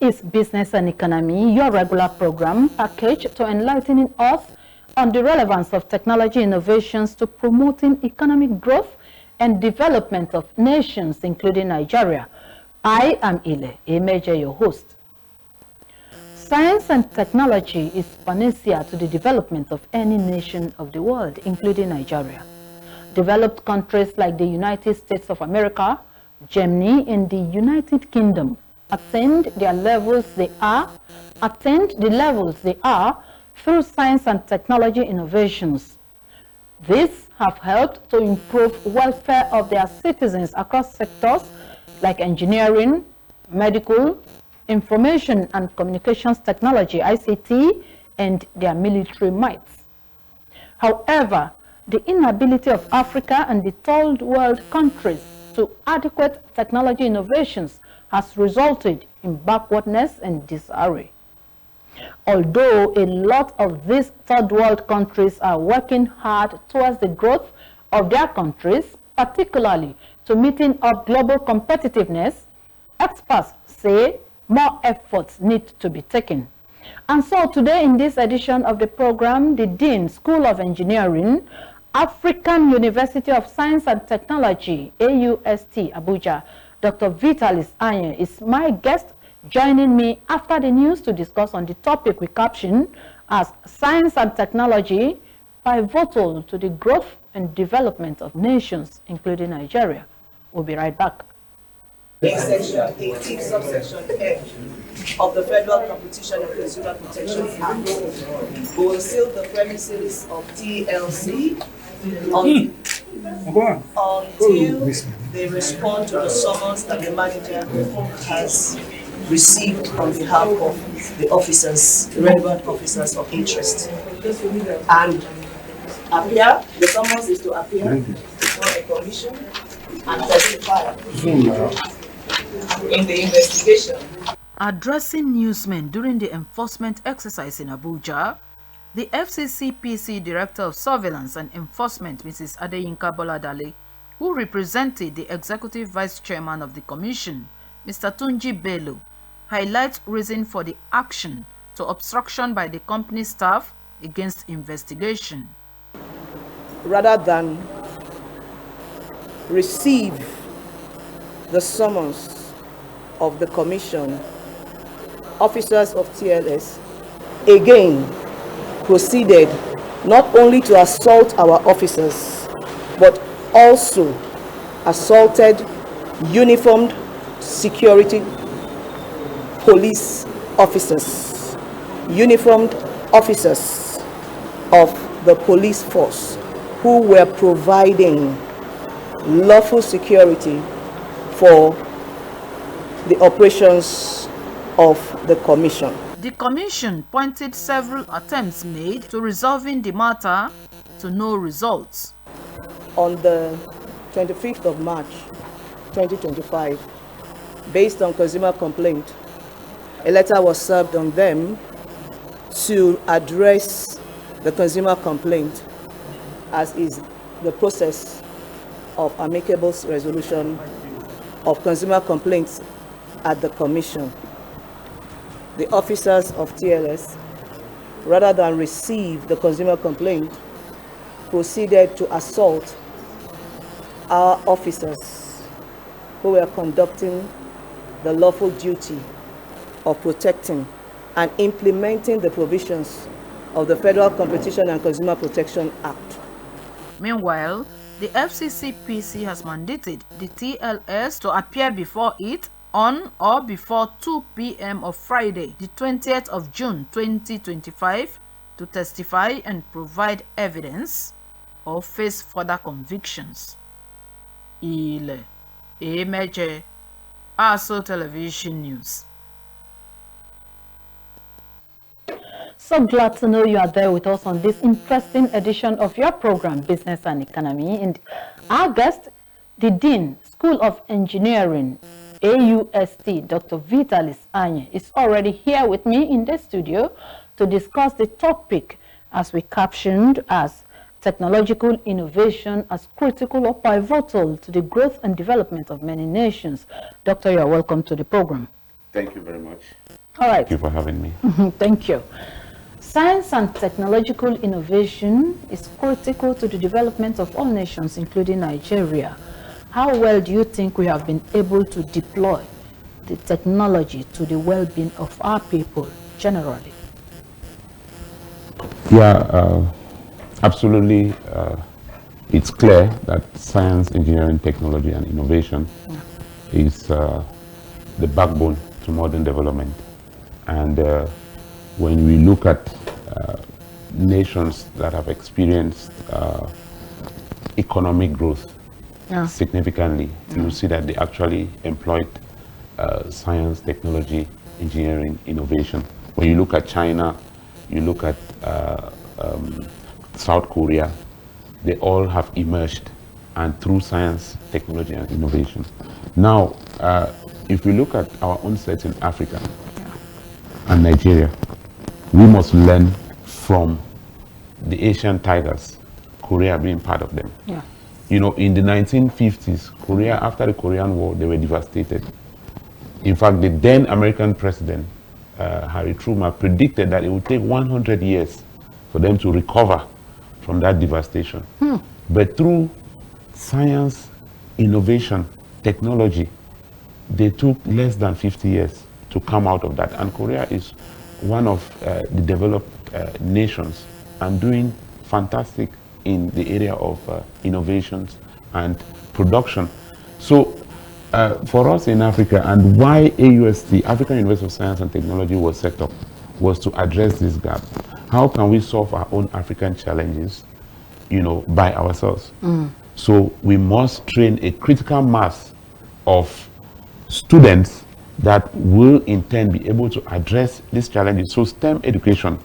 is Business and Economy, your regular program packaged to enlightening us on the relevance of technology innovations to promoting economic growth and development of nations, including Nigeria. I am Ile Emeje, your host. Science and technology is panacea to the development of any nation of the world, including Nigeria. Developed countries like the United States of America, Germany, and the United Kingdom attained the levels they are through science and technology innovations. These have helped to improve welfare of their citizens across sectors like engineering, medical, information and communications technology, ICT, and their military mights. However, the inability of Africa and the third world countries to adequate technology innovations has resulted in backwardness and disarray. Although a lot of these third world countries are working hard towards the growth of their countries, particularly to meeting up global competitiveness, experts say more efforts need to be taken. And so today in this edition of the program, the Dean, School of Engineering, African University of Science and Technology, AUST, Abuja, Dr. Vitalis Anye is my guest, joining me after the news to discuss on the topic we caption as Science and Technology Pivotal to the Growth and Development of Nations, including Nigeria. We'll be right back. Section 18, subsection F of the Federal Competition and Consumer Protection Act will seal the premises of TLC until they respond to the summons that the manager has received on behalf of the officers, the relevant officers of interest. And appear, the summons is to appear before a commission and testify in the investigation. Addressing newsmen during the enforcement exercise in Abuja, the FCCPC Director of Surveillance and Enforcement, Mrs. Adeyinka Boladale, who represented the Executive Vice Chairman of the Commission, Mr. Tunji Bello, highlights reason for the action to obstruction by the company staff against investigation. Rather than receive the summons of the Commission, officers of TLS again proceeded not only to assault our officers, but also assaulted uniformed security police officers, uniformed officers of the police force who were providing lawful security for the operations of the Commission. The Commission pointed several attempts made to resolving the matter to no results. On the 25th of March 2025, based on consumer complaint, a letter was served on them to address the consumer complaint, as is the process of amicable resolution of consumer complaints at the Commission. The officers of TLS, rather than receive the consumer complaint, proceeded to assault our officers who were conducting the lawful duty of protecting and implementing the provisions of the Federal Competition and Consumer Protection Act. Meanwhile, the FCCPC has mandated the TLS to appear before it on or before 2 p.m. of Friday, the 20th of June 2025, to testify and provide evidence or face further convictions. Ile Emeje, ASO Television News. So glad to know you are there with us on this interesting edition of your program, Business and Economy. And our guest, the Dean, School of Engineering, AUST, Dr. Vitalis Anye, is already here with me in the studio to discuss the topic as we captioned as technological innovation as critical or pivotal to the growth and development of many nations. Doctor, you are welcome to the program. Thank you very much. All right. Thank you for having me. Thank you. Science and technological innovation is critical to the development of all nations, including Nigeria. How well do you think we have been able to deploy the technology to the well-being of our people generally? Yeah, absolutely. It's clear that science, engineering, technology, and innovation is the backbone to modern development. And when we look at nations that have experienced economic growth significantly, you will see that they actually employed science, technology, engineering, innovation. When you look at China, you look at South Korea, they all have emerged and through science, technology, and innovation. Now, if we look at our own set in Africa and Nigeria, we must learn from the Asian tigers, Korea being part of them. Yeah. You know, in the 1950s, Korea, after the Korean War, they were devastated. In fact, the then American president, Harry Truman, predicted that it would take 100 years for them to recover from that devastation. But through science, innovation, technology, they took less than 50 years to come out of that. And Korea is one of the developed nations and doing fantastic in the area of innovations and production. So for us in Africa, and why AUST, African University of Science and Technology, was set up, was to address this gap. How can we solve our own African challenges, you know, by ourselves? So we must train a critical mass of students that will in turn be able to address these challenges. So STEM education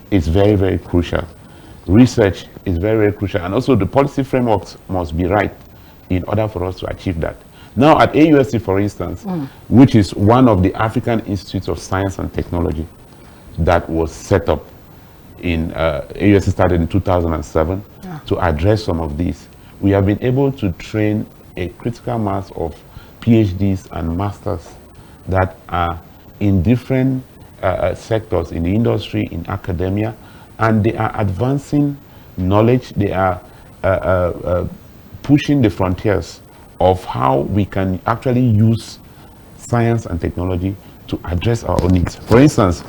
is very, very crucial. Research is very, very crucial. And also the policy frameworks must be right in order for us to achieve that. Now at AUST, for instance, which is one of the African Institutes of Science and Technology that was set up in, AUST started in 2007 to address some of these. We have been able to train a critical mass of PhDs and masters that are in different sectors, in the industry, in academia, and they are advancing knowledge. They are pushing the frontiers of how we can actually use science and technology to address our own needs. For instance,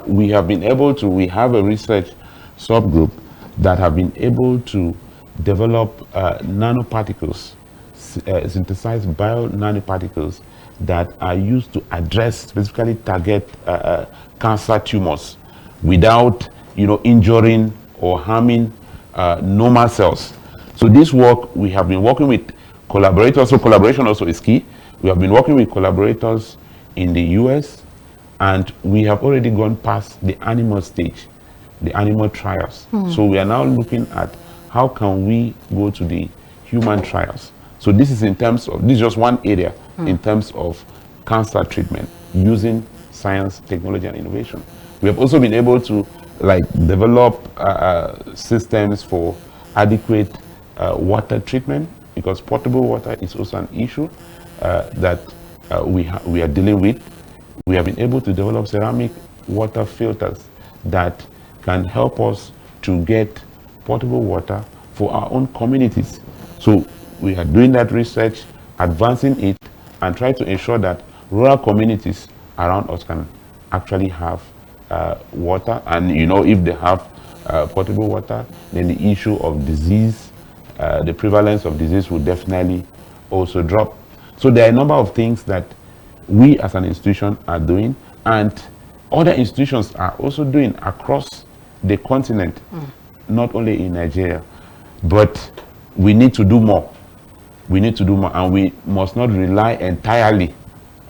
we have been able to, we have a research subgroup that have been able to develop nanoparticles, synthesized bio nanoparticles that are used to address, specifically target cancer tumors without, you know, injuring or harming normal cells. So this work, we have been working with collaborators, so collaboration also is key. We have been working with collaborators in the US, and we have already gone past the animal stage, the animal trials. So we are now looking at how can we go to the human trials. So this is in terms of, this is just one area in terms of cancer treatment using science, technology, and innovation. We have also been able to develop systems for adequate water treatment, because potable water is also an issue that we are dealing with. We have been able to develop ceramic water filters that can help us to get potable water for our own communities. So we are doing that research, advancing it, and try to ensure that rural communities around us can actually have water. And you know, if they have potable water, then the issue of disease, the prevalence of disease will definitely also drop. So there are a number of things that we as an institution are doing, and other institutions are also doing across the continent, not only in Nigeria. But we need to do more. We need to do more, and we must not rely entirely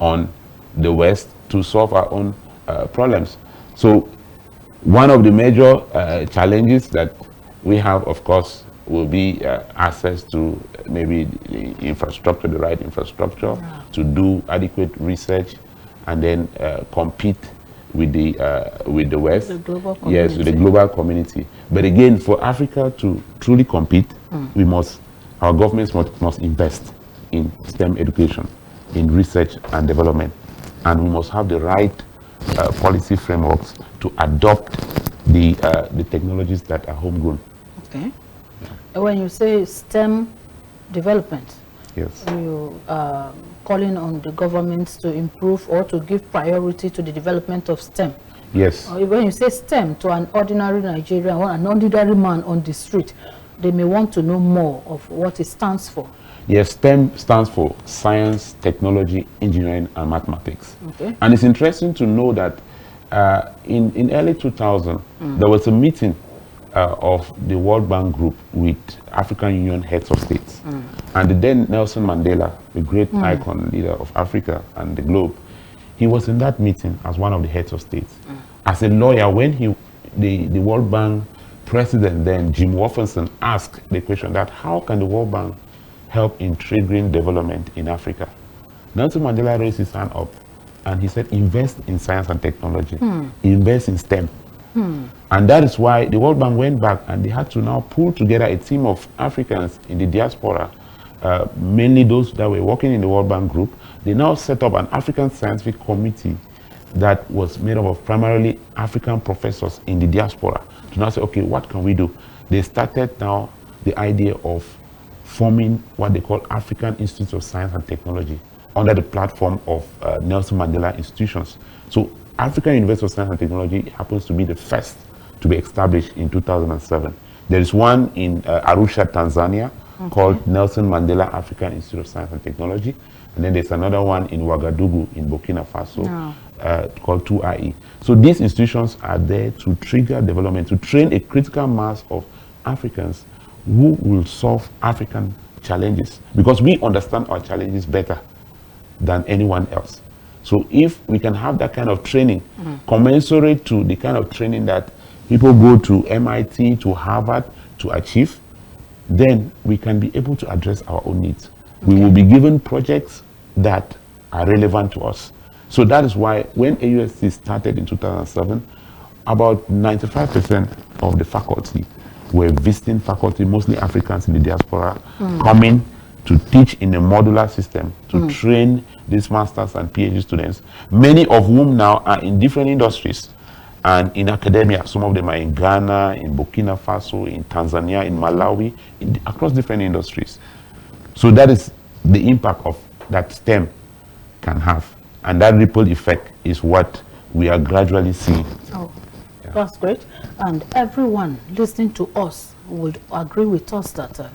on the West to solve our own problems. So one of the major challenges that we have, of course, will be access to maybe the infrastructure, the right infrastructure to do adequate research, and then compete with the West. The global community. Yes, with the global community. But again, for Africa to truly compete, we must, our governments must invest in STEM education, in research and development. and we must have the right policy frameworks to adopt the technologies that are homegrown. Okay. When you say STEM development, Yes. you calling on the government to improve or to give priority to the development of STEM. Yes. When you say STEM to an ordinary Nigerian or an ordinary man on the street, they may want to know more of what it stands for. Yes, STEM stands for science, technology, engineering, and mathematics. Okay. And it's interesting to know that in early 2000, there was a meeting of the World Bank Group with African Union heads of states. And then Nelson Mandela, the great icon leader of Africa and the globe, he was in that meeting as one of the heads of states. As a lawyer, when the World Bank president then, Jim Wolfenson, asked the question that how can the World Bank help in triggering development in Africa? Nelson Mandela raised his hand up and he said, invest in science and technology, invest in STEM. And that is why the World Bank went back and they had to now pull together a team of Africans in the diaspora, mainly those that were working in the World Bank group. They now set up an African scientific committee that was made up of primarily African professors in the diaspora to now say, okay, what can we do? They started now the idea of forming what they call African Institutes of Science and Technology under the platform of Nelson Mandela institutions. So African University of Science and Technology happens to be the first to be established in 2007. There is one in Arusha, Tanzania, called Nelson Mandela African Institute of Science and Technology. And then there's another one in Ouagadougou in Burkina Faso called 2IE. So these institutions are there to trigger development, to train a critical mass of Africans who will solve African challenges, because we understand our challenges better than anyone else. So if we can have that kind of training, commensurate to the kind of training that people go to MIT, to Harvard to achieve, then we can be able to address our own needs. We will be given projects that are relevant to us. So that is why when AUSC started in 2007, about 95% of the faculty were visiting faculty, mostly Africans in the diaspora, coming to teach in a modular system to train these masters and PhD students, many of whom now are in different industries and in academia. Some of them are in Ghana, in Burkina Faso, in Tanzania, in Malawi, across different industries. So that is the impact of that STEM can have. And that ripple effect is what we are gradually seeing. Oh, that's great. And everyone listening to us would agree with us that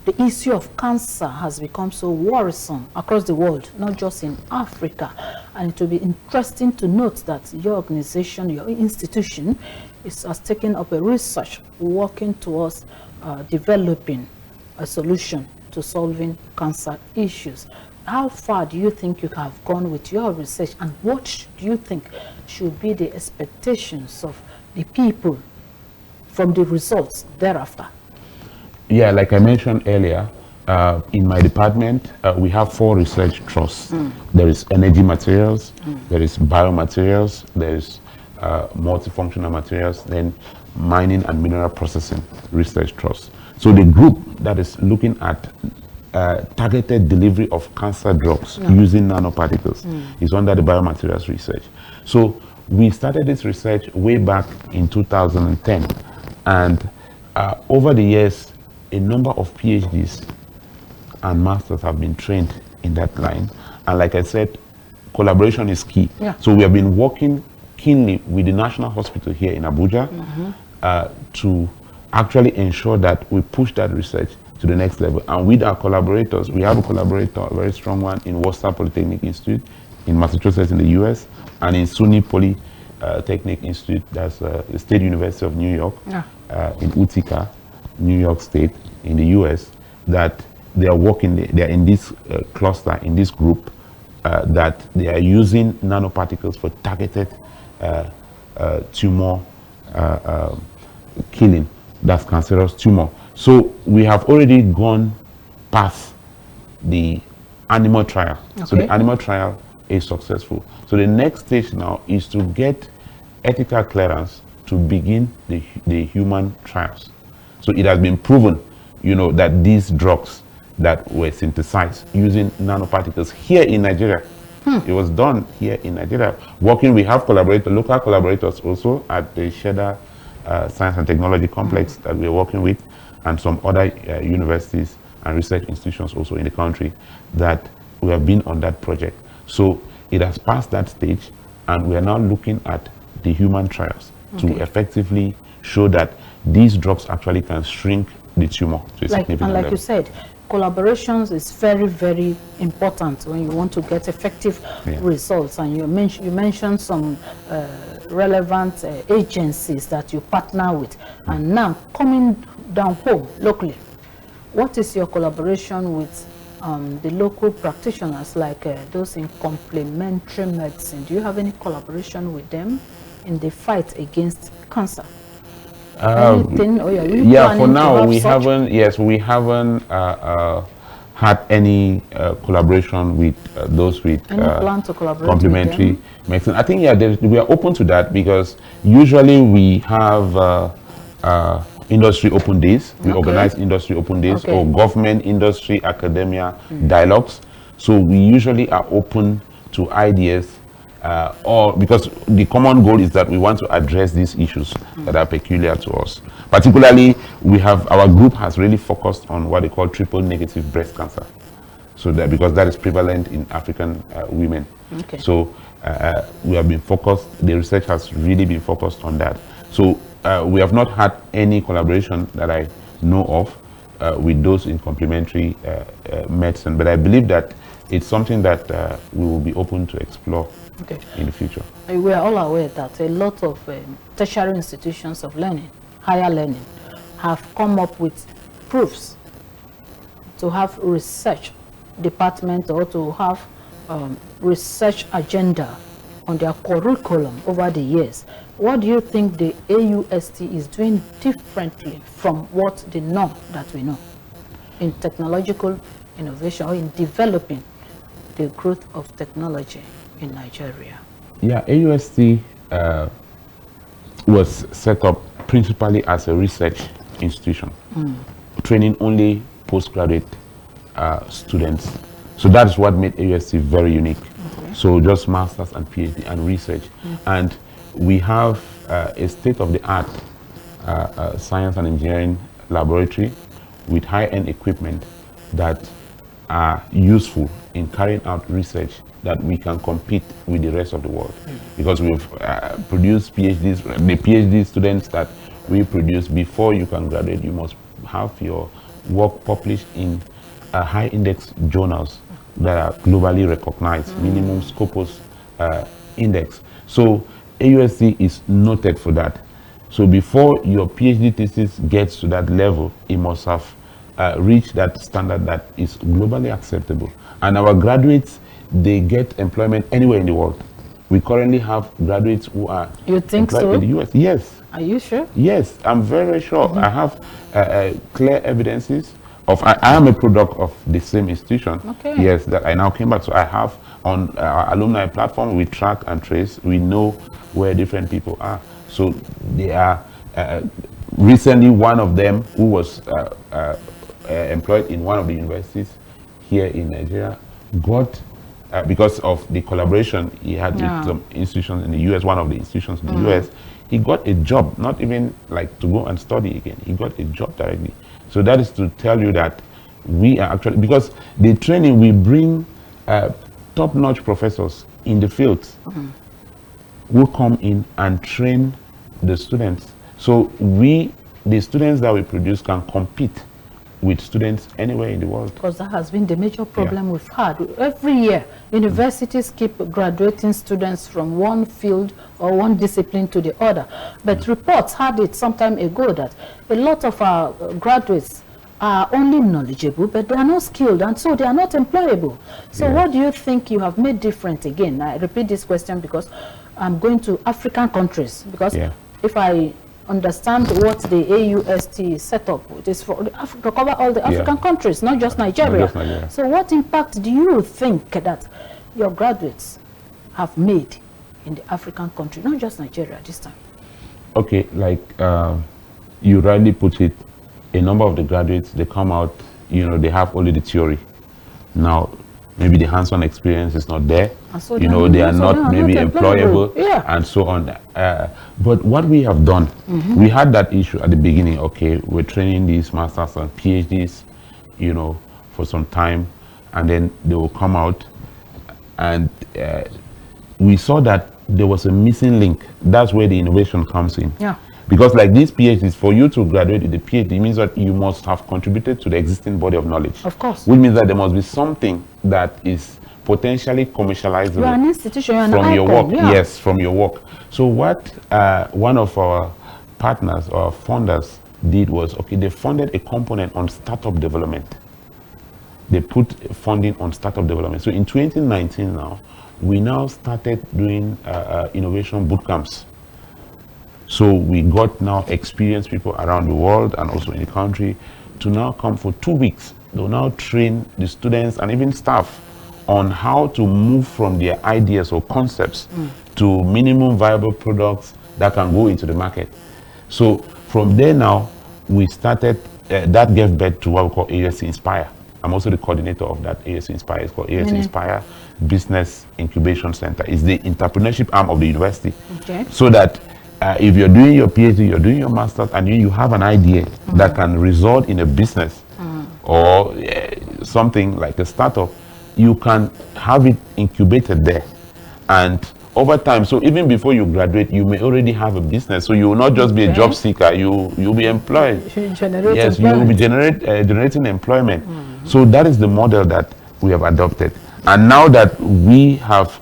the issue of cancer has become so worrisome across the world, not just in Africa. And it will be interesting to note that your organization, your institution, has taken up a research working towards developing a solution to solving cancer issues. How far do you think you have gone with your research, and what do you think should be the expectations of the people from the results thereafter? Yeah, like I mentioned earlier, in my department, we have 4 research trusts. There is energy materials, there is biomaterials, there is multifunctional materials, then mining and mineral processing research trusts. So the group that is looking at targeted delivery of cancer drugs using nanoparticles is under the biomaterials research. So we started this research way back in 2010, and over the years, a number of PhDs and masters have been trained in that line. And like I said, collaboration is key. So we have been working keenly with the National Hospital here in Abuja to actually ensure that we push that research to the next level. And with our collaborators, we have a collaborator, a very strong one, in Worcester Polytechnic Institute in Massachusetts in the US, and in SUNY Polytechnic Institute, that's the State University of New York, in Utica, New York State in the US, that they are working, they are in this cluster, in this group, that they are using nanoparticles for targeted tumor killing, that's cancerous tumor. So we have already gone past the animal trial. So the animal trial is successful. So the next stage now is to get ethical clearance to begin the human trials. So it has been proven, you know, that these drugs that were synthesized using nanoparticles here in Nigeria It was done here in Nigeria. We have local collaborators also at the Sheda Science and Technology Complex that we're working with, and some other universities and research institutions also in the country that we have been on that project. So it has passed that stage, and we are now looking at the human trials to effectively show that these drugs actually can shrink the tumor to a significant level. Like you said, collaborations is very, very important when you want to get effective results. And you mentioned some relevant agencies that you partner with. And now, coming down home, locally, what is your collaboration with the local practitioners, like those in complementary medicine? Do you have any collaboration with them in the fight against cancer? Anything? Yeah, for now we haven't. Yes, we haven't had any collaboration with those with plan to collaborate complementary with medicine. I think we are open to that, because usually we have industry open days. We organize industry open days or government, industry, academia dialogues. So we usually are open to ideas. Or because the common goal is that we want to address these issues that are peculiar to us. Particularly, our group has really focused on what they call triple negative breast cancer. So that because that is prevalent in African women. So we have been focused. The research has really been focused on that. So we have not had any collaboration that I know of with those in complementary medicine. But I believe that it's something that we will be open to explore in the future. We are all aware that a lot of tertiary institutions of learning, higher learning, have come up with proofs to have research department or to have research agenda on their curriculum over the years. What do you think the AUST is doing differently from what the norm that we know in technological innovation or in developing the growth of technology in Nigeria? Yeah, AUST was set up principally as a research institution, training only postgraduate students. So that's what made AUST very unique. So just masters and PhD and research. And we have a state-of-the-art science and engineering laboratory with high-end equipment that are useful in carrying out research that we can compete with the rest of the world. Because we've produced PhDs, the PhD students that we produce, before you can graduate, you must have your work published in high index journals that are globally recognized, minimum Scopus index. So AUST is noted for that. So before your PhD thesis gets to that level, it must have reached that standard that is globally acceptable. And our graduates, they get employment anywhere in the world. We currently have graduates who are employed in the US. Yes. Are you sure? Yes, I'm very sure. I have clear evidences of, I am a product of the same institution. Yes, that I now came back. So I have on our alumni platform, we track and trace. We know where different people are. So they are, recently one of them who was employed in one of the universities here in Nigeria got, because of the collaboration he had with some institutions in the US, one of the institutions in the US, he got a job, not even like to go and study again. He got a job directly. So that is to tell you that we are actually, because the training, we bring top-notch professors in the fields who come in and train the students. So the students that we produce can compete with students anywhere in the world. Because that has been the major problem we've had. Every year, universities keep graduating students from one field or one discipline to the other. But reports had it some time ago that a lot of our graduates are only knowledgeable, but they are not skilled, and so they are not employable. So what do you think you have made different? Again, I repeat this question because I'm going to African countries, because if I understand what the AUST is set up, it is for to cover all the African countries, not just Nigeria. Not just Nigeria. So what impact do you think that your graduates have made in the African country, not just Nigeria this time? Okay, like you rightly put it, a number of the graduates, they come out, you know, they have only the theory. Now, maybe the hands-on experience is not there. So you know, they are not maybe employable, and so on. But what we have done, we had that issue at the beginning. Okay, we're training these masters and PhDs, you know, for some time, and then they will come out, and we saw that there was a missing link. That's where the innovation comes in. Yeah. Because like these PhDs, for you to graduate with a PhD means that you must have contributed to the existing body of knowledge. Of course. Which means that there must be something that is potentially commercializable. You're an institution, you're an from your work. Yeah. Yes, from your work. So what one of our partners or funders did was, okay, they funded a component on startup development. They put funding on startup development. So in 2019 now, we now started doing innovation bootcamps. So we got now experienced people around the world and also in the country to now come for 2 weeks. They'll now train the students and even staff on how to move from their ideas or concepts to minimum viable products that can go into the market. So from there now, we started, that gave birth to what we call ASC Inspire. I'm also the coordinator of that ASC Inspire. It's called ASC Inspire Business Incubation Center. It's the entrepreneurship arm of the university. Okay. So that if you're doing your PhD, you're doing your master's, and you have an idea that can result in a business or something like a startup, you can have it incubated there. And over time, so even before you graduate, you may already have a business. So you will not just be a job seeker, you'll be employed. Yes, you will be generating employment. So that is the model that we have adopted. And now that we have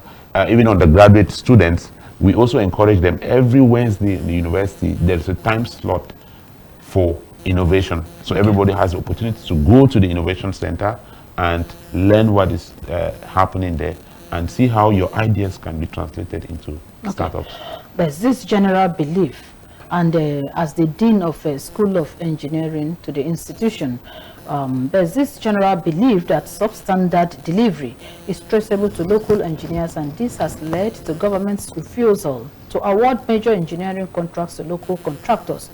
even undergraduate students, we also encourage them every Wednesday in the university, there's a time slot for innovation. So everybody has the opportunity to go to the innovation center and learn what is happening there and see how your ideas can be translated into startups. There's this general belief, and as the Dean of School of Engineering to the institution, there's this general belief that substandard delivery is traceable to local engineers, and this has led to government's refusal to award major engineering contracts to local contractors.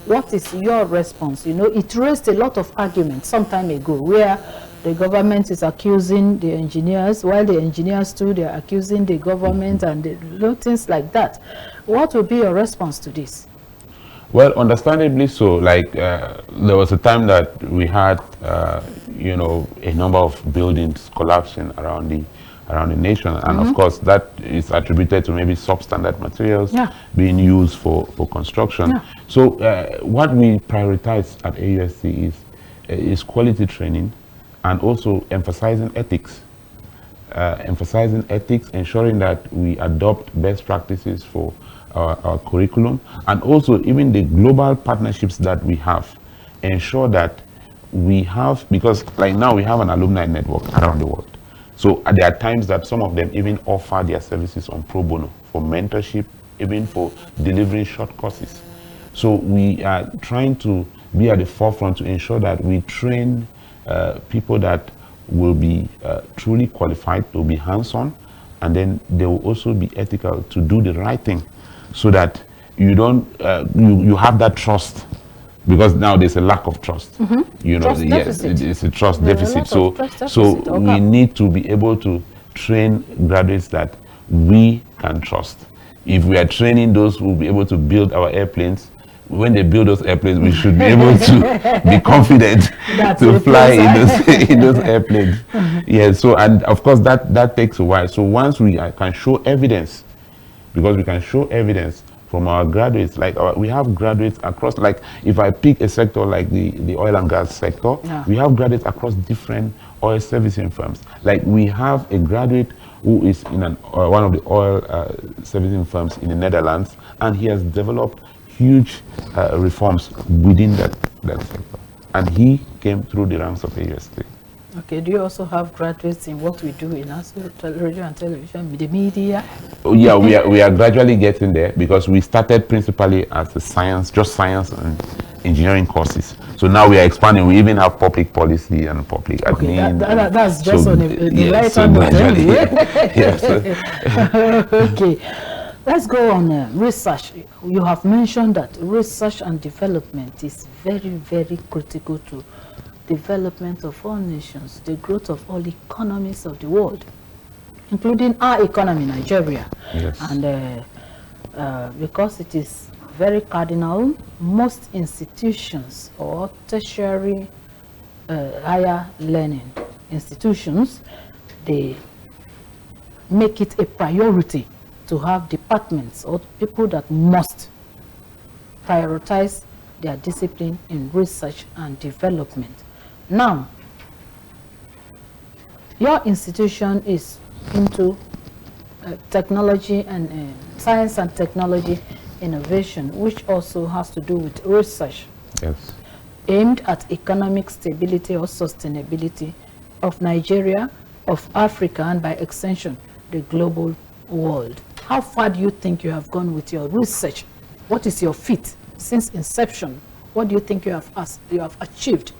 What is your response? You know, it raised a lot of arguments some time ago where the government is accusing the engineers, while the engineers too, they're accusing the government, and things like that. What will be your response to this? Well, understandably so. Like there was a time that we had, you know, a number of buildings collapsing around the nation, and of course that is attributed to maybe substandard materials being used for construction. So what we prioritize at AUSC is quality training, and also emphasizing ethics. Ensuring that we adopt best practices for our curriculum, and also even the global partnerships that we have, ensure that we have, because like now we have an alumni network around the world. So there are times that some of them even offer their services on pro bono for mentorship, even for delivering short courses. So we are trying to be at the forefront to ensure that we train people that will be truly qualified, to be hands-on, and then they will also be ethical to do the right thing, so that you don't you have that trust, because now there's a lack of trust. You know, Trust deficit. it's a trust There's a deficit. lot of trust So deficit. we need to be able to train graduates that we can trust. If we are training those who will be able to build our airplanes, when they build those airplanes, we should be able to be confident to fly in those airplanes. Yeah. So, and of course that takes a while. So once we can show evidence, because we can show evidence from our graduates, like we have graduates across, like if I pick a sector like the oil and gas sector, we have graduates across different oil servicing firms. Like we have a graduate who is in one of the oil servicing firms in the Netherlands, and he has developed huge reforms within that sector, and he came through the ranks of AUST. Okay, do you also have graduates in what we do in radio and television, the media? Oh, yeah, we are gradually getting there, because we started principally as a science and engineering courses. So now we are expanding. We even have public policy and public admin. That's just so on the right so hand. gradually, yes. Okay. Let's go on research. You have mentioned that research and development is very, very critical to development of all nations, the growth of all economies of the world, including our economy, Nigeria. Yes. And because it is very cardinal, most institutions or tertiary higher learning institutions, they make it a priority to have departments or people that must prioritize their discipline in research and development. Now, your institution is into technology and science and technology innovation, which also has to do with research. Yes. Aimed at economic stability or sustainability of Nigeria, of Africa, and by extension, the global world. How far do you think you have gone with your research? What is your feat since inception? What do you think you have achieved?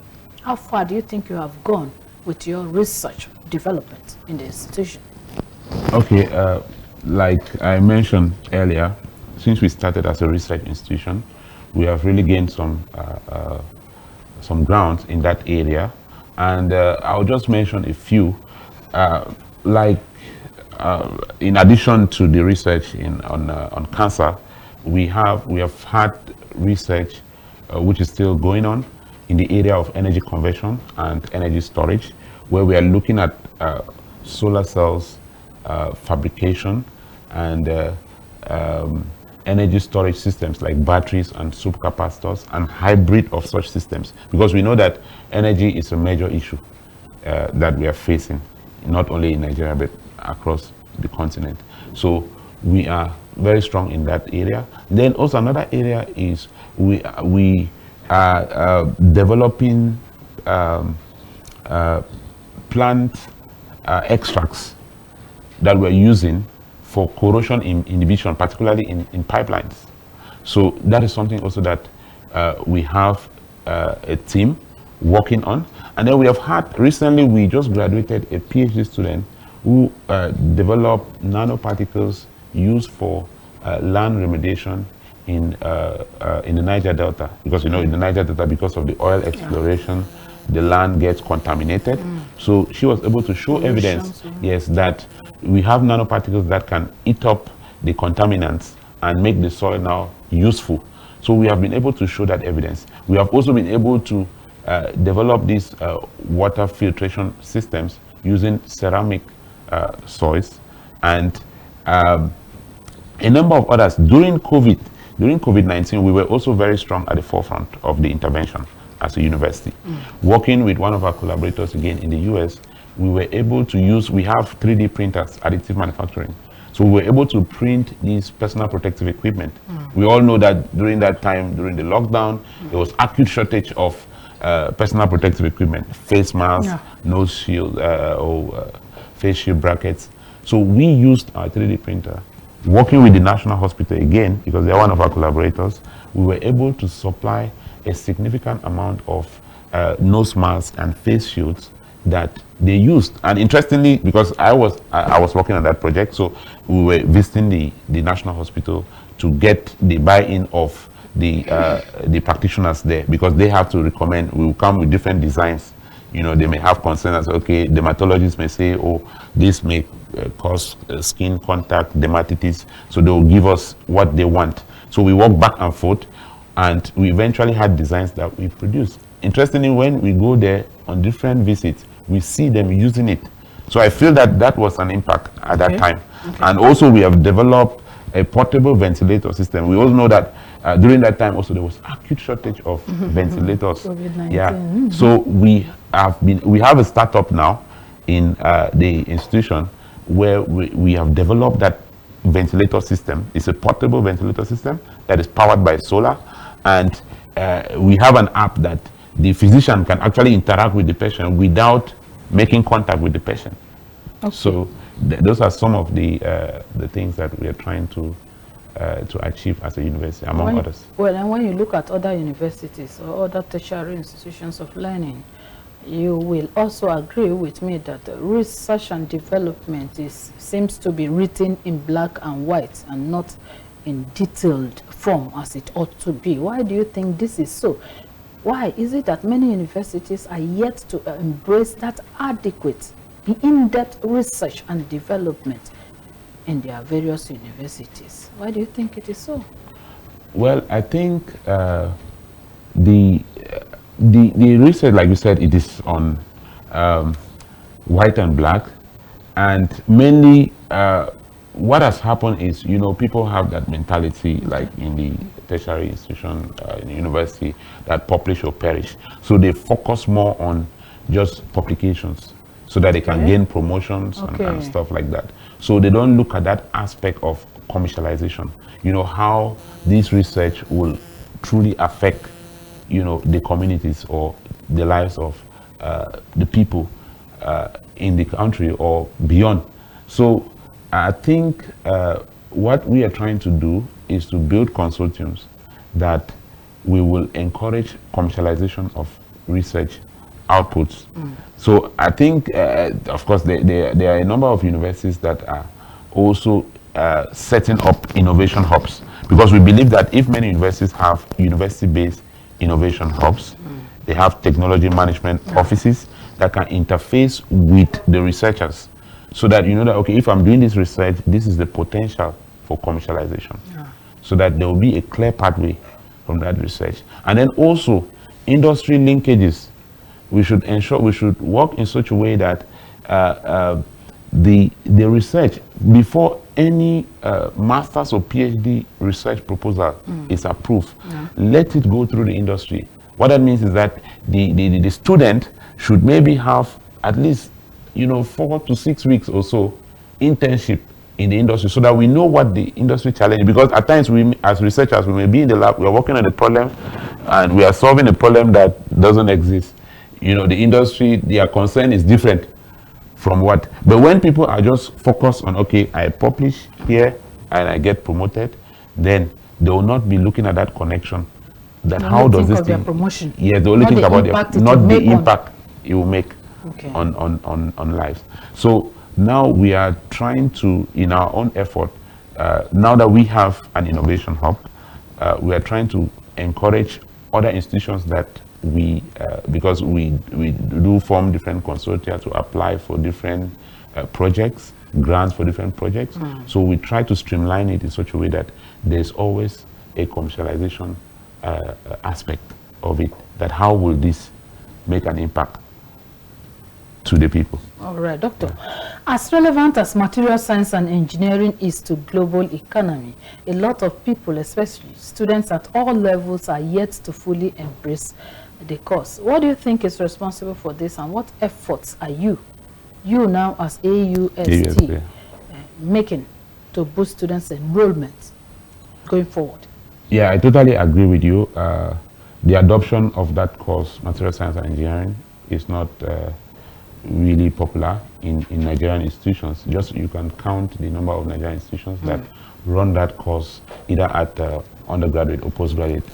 How far do you think you have gone with your research development in the institution? Okay, like I mentioned earlier, since we started as a research institution, we have really gained some ground in that area, and I'll just mention a few. In addition to the research on cancer, we have had research which is still going on in the area of energy conversion and energy storage, where we are looking at solar cells fabrication and energy storage systems like batteries and supercapacitors and hybrid of such systems, because we know that energy is a major issue that we are facing, not only in Nigeria but across the continent. So we are very strong in that area. Then also another area is we are developing plant extracts that we're using for corrosion inhibition, particularly in pipelines. So that is something also that we have a team working on. And then we have had, recently we just graduated a PhD student who developed nanoparticles used for land remediation in the Niger Delta. Because you know, in the Niger Delta, because of the oil exploration, the land gets contaminated. So she was able to show evidence, yes, that we have nanoparticles that can eat up the contaminants and make the soil now useful. So we have been able to show that evidence. We have also been able to develop these water filtration systems using ceramic soils and a number of others. During COVID-19, we were also very strong at the forefront of the intervention as a university. Working with one of our collaborators again in the US, we were able to use, we have 3D printers, additive manufacturing. So we were able to print these personal protective equipment. We all know that during that time, during the lockdown, there was acute shortage of personal protective equipment, face masks, nose shield, face shield brackets. So we used our 3D printer. Working with the National Hospital again, because they're one of our collaborators, we were able to supply a significant amount of nose masks and face shields that they used. And interestingly, because I was working on that project, so we were visiting the National Hospital to get the buy-in of the practitioners there, because they have to recommend. We will come with different designs. You know, they may have concerns. Okay, dermatologists may say, oh, this may cause skin contact dermatitis, so they will give us what they want. So we walk back and forth, and we eventually had designs that we produced. Interestingly, when we go there on different visits, we see them using it. So I feel that that was an impact at that time. And also we have developed a portable ventilator system. We all know that during that time also there was acute shortage of ventilators. Yeah. So we have a startup now in the institution where we have developed that ventilator system. It's a portable ventilator system that is powered by solar, and we have an app that the physician can actually interact with the patient without making contact with the patient. So those are some of the things that we are trying to achieve as a university, among others. Well, and when you look at other universities or other tertiary institutions of learning, you will also agree with me that research and development seems to be written in black and white and not in detailed form as it ought to be. Why do you think this is so? Why is it that many universities are yet to embrace that adequate, in-depth research and development in their various universities? Why do you think it is so? Well, I think the research, like you said, it is on white and black, and mainly what has happened is, you know, people have that mentality, like in the tertiary institution, in the university, that publish or perish. So they focus more on just publications so that they can gain promotions and stuff like that. So they don't look at that aspect of commercialization, you know, how this research will truly affect, you know, the communities or the lives of the people in the country or beyond. So I think what we are trying to do is to build consortiums that we will encourage commercialization of research outputs. So I think, of course, there are a number of universities that are also setting up innovation hubs, because we believe that if many universities have university-based innovation hubs, they have technology management offices that can interface with the researchers, so that you know that, okay, if I'm doing this research, this is the potential for commercialization. So that there will be a clear pathway from that research. And then also industry linkages. We should ensure, we should work in such a way that the research, before any master's or PhD research proposal is approved, let it go through the industry. What that means is that the student should maybe have at least, you know, 4 to 6 weeks or so internship in the industry, so that we know what the industry challenge, because at times we as researchers, we may be in the lab, we are working on a problem and we are solving a problem that doesn't exist. You know, the industry, their concern is different from what, but when people are just focused on, okay, I publish here and I get promoted, then they will not be looking at that connection, that how does this thing, promotion. Yes, they only think about not the impact it will make on lives. So now we are trying to, in our own effort, now that we have an innovation hub, we are trying to encourage other institutions that we, because we do form different consortia to apply for different projects, grants for different projects. So we try to streamline it in such a way that there's always a commercialization aspect of it, that how will this make an impact to the people. All right, Doctor. As relevant as material science and engineering is to global economy, a lot of people, especially students at all levels, are yet to fully embrace the course. What do you think is responsible for this, and what efforts are you now as AUST making to boost students' enrollment going forward? Yeah, I totally agree with you. The adoption of that course, material science and engineering, is not really popular in Nigerian institutions. Just you can count the number of Nigerian institutions that run that course either at undergraduate or postgraduate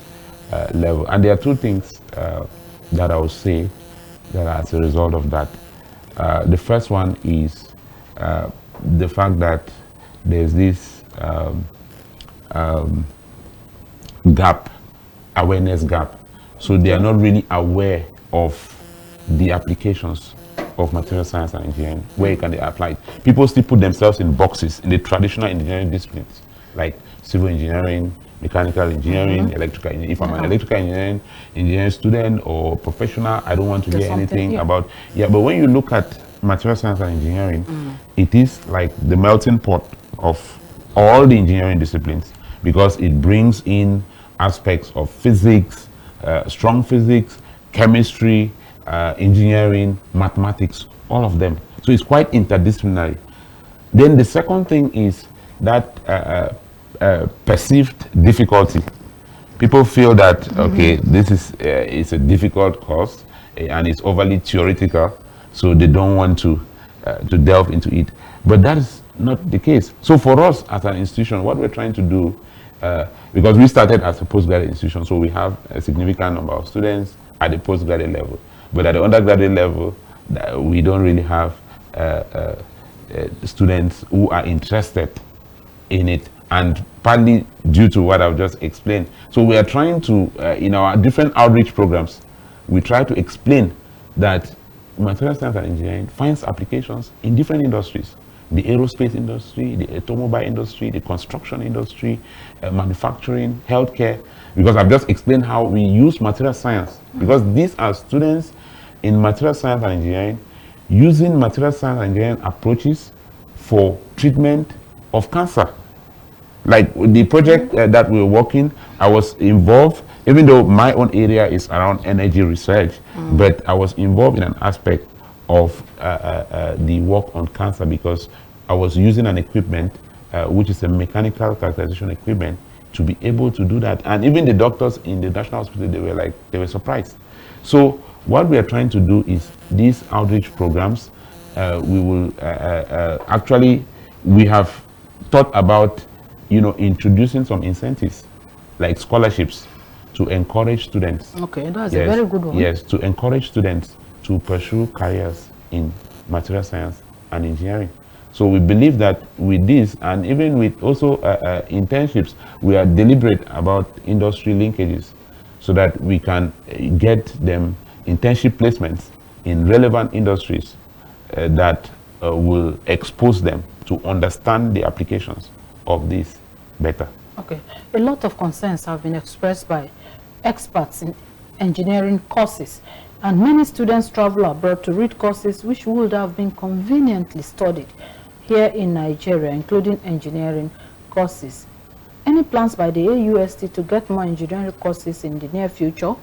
level. And there are two things that I would say that are as a result of that. The first one is the fact that there's this awareness gap. So they are not really aware of the applications of material science and engineering, where can they apply it. People still put themselves in boxes in the traditional engineering disciplines, like civil engineering, mechanical engineering, electrical engineering. If I'm an electrical engineering student or professional, I don't want to hear anything about, but when you look at material science and engineering, it is like the melting pot of all the engineering disciplines, because it brings in aspects of physics, strong physics, chemistry, engineering, mathematics, all of them. So it's quite interdisciplinary. Then the second thing is that perceived difficulty. People feel that, okay, this is it's a difficult course and it's overly theoretical, so they don't want to delve into it. But that is not the case. So for us as an institution, what we're trying to do, because we started as a postgraduate institution, so we have a significant number of students at the postgraduate level. But at the undergraduate level, we don't really have students who are interested in it. and partly due to what I've just explained. So we are trying to, in our different outreach programs, we try to explain that material science and engineering finds applications in different industries. The aerospace industry, the automobile industry, the construction industry, manufacturing, healthcare, because I've just explained how we use material science, because these are students in material science and engineering using material science and engineering approaches for treatment of cancer. Like the project that we're working, I was involved, even though my own area is around energy research, but I was involved in an aspect of the work on cancer, because I was using an equipment which is a mechanical characterization equipment to be able to do that. And even the doctors in the National Hospital, they were surprised. So what we are trying to do is these outreach programs, we will actually, we have thought about, introducing some incentives like scholarships to encourage students. Okay, that's a very good one. Yes, to encourage students to pursue careers in material science and engineering. So we believe that with this, and even with also internships, we are deliberate about industry linkages so that we can get them internship placements in relevant industries that will expose them to understand the applications of this better. Okay, a lot of concerns have been expressed by experts in engineering courses, and many students travel abroad to read courses which would have been conveniently studied here in Nigeria, including engineering courses. Any plans by the AUST to get more engineering courses in the near future?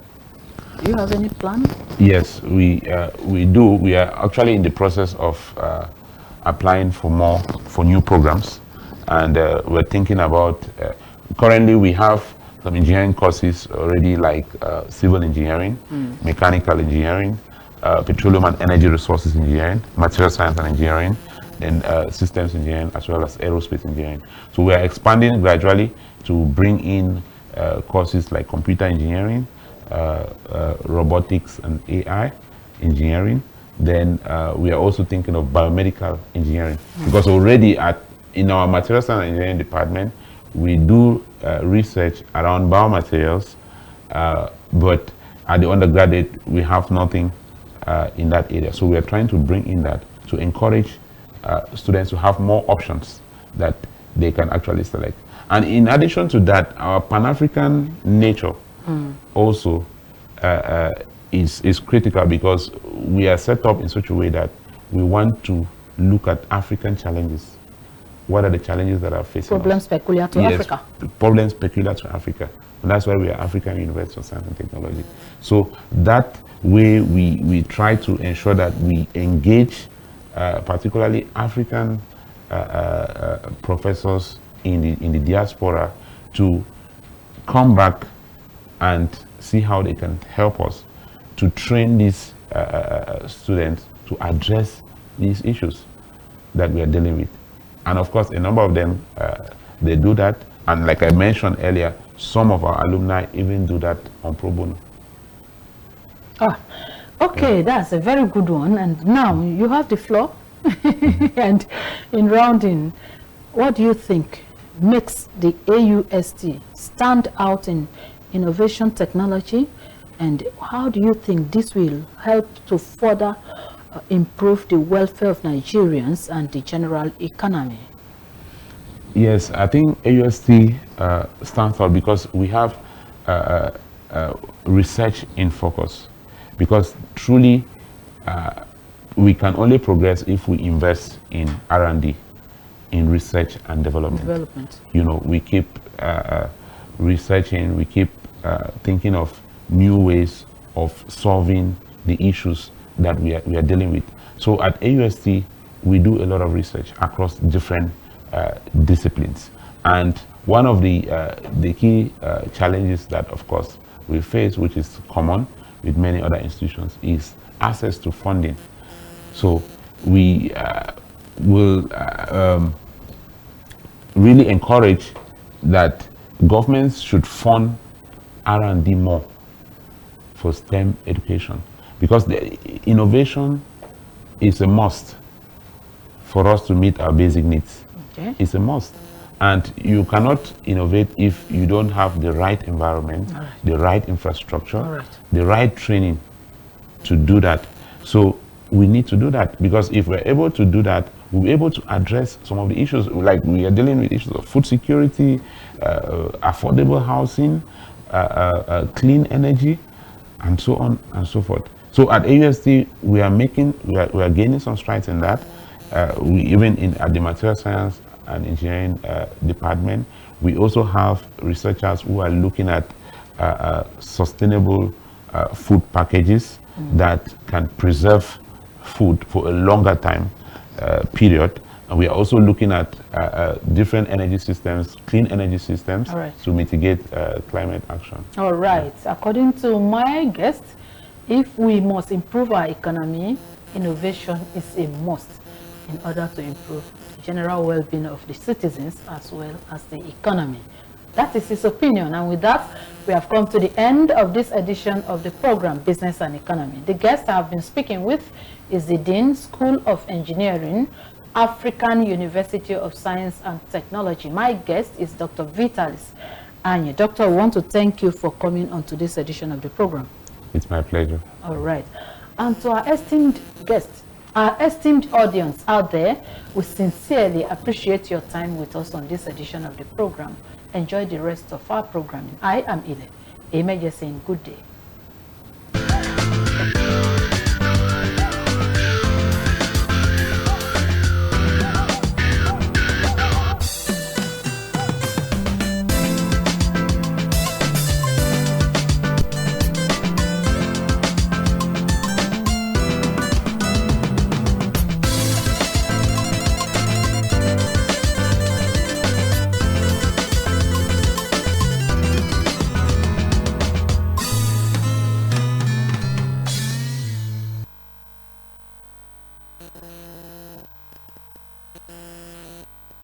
Do you have any plan? Yes, we do. We are actually in the process of applying for new programs, and we're thinking about, currently we have some engineering courses already, like civil engineering, mechanical engineering, petroleum and energy resources engineering, material science and engineering, and systems engineering, as well as aerospace engineering. So we are expanding gradually to bring in courses like computer engineering, robotics and AI engineering. Then we are also thinking of biomedical engineering, because already in our material science and engineering department, we do research around biomaterials, but at the undergraduate, we have nothing in that area. So we are trying to bring in that to encourage students to have more options that they can actually select. And in addition to that, our Pan-African nature also is critical, because we are set up in such a way that we want to look at African challenges. What are the challenges that are facing Problems us? peculiar to Africa. Problems peculiar to Africa. And that's why we are African University of Science and Technology. So that way we try to ensure that we engage particularly African professors in the diaspora to come back and see how they can help us to train these students to address these issues that we are dealing with. And of course, a number of them, they do that. And like I mentioned earlier, some of our alumni even do that on pro bono. Okay, that's a very good one. And now you have the floor. And in rounding, what do you think makes the AUST stand out in innovation technology, and how do you think this will help to further improve the welfare of Nigerians and the general economy? Yes, I think AUST stands out because we have research in focus, because truly we can only progress if we invest in R&D, in research and development. You know, we keep researching, we keep thinking of new ways of solving the issues that we are dealing with. So at AUST, we do a lot of research across different disciplines. And one of the key challenges that, of course, we face, which is common with many other institutions, is access to funding. So we will really encourage that governments should fund R&D more for STEM education, because the innovation is a must for us to meet our basic needs. Okay. It's a must. And you cannot innovate if you don't have the right environment, the right infrastructure, the right training to do that. So we need to do that, because if we're able to do that, we'll be able to address some of the issues, like we are dealing with issues of food security, affordable housing, clean energy, and so on and so forth. So at AUST, we are gaining some strides in that. We even at the material science and engineering department, we also have researchers who are looking at sustainable food packages that can preserve food for a longer time period. And we are also looking at different energy systems, clean energy systems, to mitigate climate action. All right. According to my guest, if we must improve our economy, innovation is a must in order to improve the general well-being of the citizens as well as the economy. That is his opinion. And with that, we have come to the end of this edition of the program, Business and Economy. The guest I have been speaking with is the Dean, School of Engineering, African University of Science and Technology. My guest is Dr. Vitalis. And Doctor, I want to thank you for coming on to this edition of the program. It's my pleasure. All right. And to our esteemed guests, our esteemed audience out there, we sincerely appreciate your time with us on this edition of the program. Enjoy the rest of our programming. I am Ile. Amen. Just saying good day.